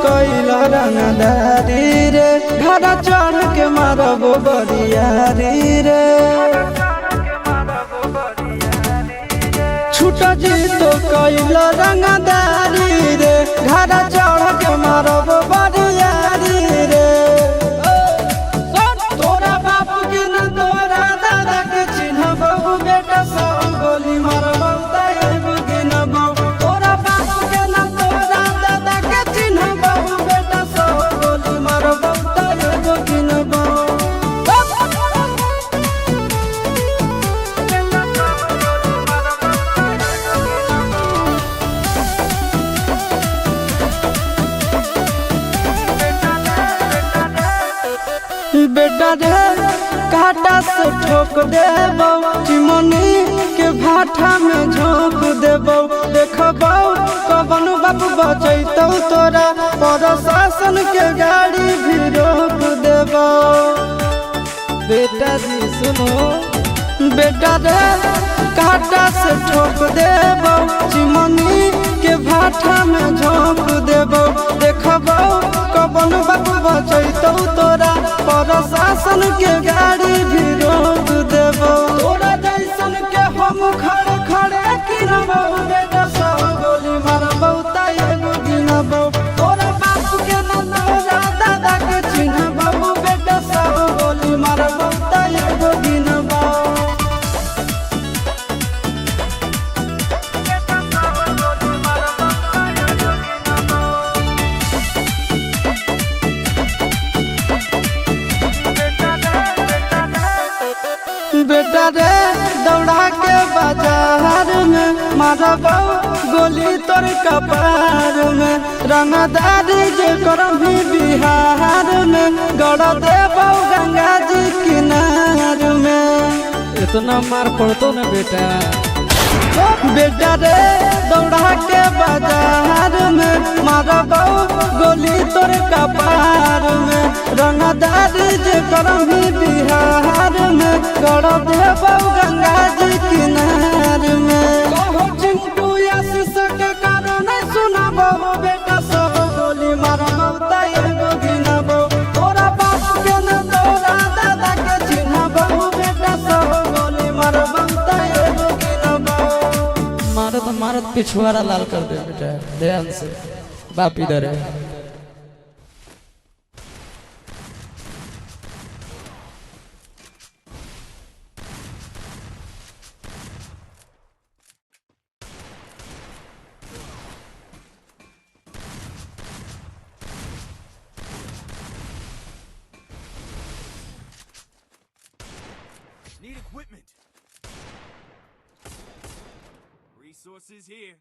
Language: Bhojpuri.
कैला रंगदारी रे घर चढ़ के मारबो बरियारी रे छूटा जी तो कैला रंगदारी रे घर चढ़ के मारबो बरियारी रे तोरा बाप के न तोरा दादा के चिन्हबो बेटा सौ गोली मारबो तैबो गिनबो तोरा बाप के न तोरा दादा के चिन्हबो बेटा सौ गोली मारबो तैबो गिनबो बेटा रे काटा से ठोक देबो चिमनी के भाठा में झोंक देबो देखबो कवन बाप बचैतौ तोरा प्रशासन के गाड़ी भी रोक देबो बेटा जी सुनो बेटा रे काटा से ठोक देबो चिमनी के भाठा में झोंक देबो देखबो कवन बाप बचैतौ तोरा प्रशासन के गाड़ी भी रोक देबो तोरा जैसन के हम खड़े खड़े गिनबो बेटा सौ गोली मारबो तैबो गिनबो तोरा बाप के न तोरा दादा के चिन्हबो बेटा सौ गोली मारबो तैबो गिनबो बेटा रे दौड़ा के बाजार में मारबो गोली तोर कपार में रंगदारी जे करभी बिहार में गड़ देबो गंगा जी किनार में इतना मार पड़तो ना बेटा बेटा रे दौड़ा के बाजार में मारबो गोली तोर कपार में रंगदारी जे करभी बिहार में गड़ देबो गंगा जी किनार में कहो चिंटू आशीष के कारण सुनबो बेटा सौ गोली मारबो तैबो गिनबो तोरा बाप के न तोरा दादा के चिन्हबो बेटा सौ गोली मारबो तैबो गिनबो मारत पिछुआरा लाल कर दे बेटा ध्यान से बाप इधर है Need equipment. Resources here.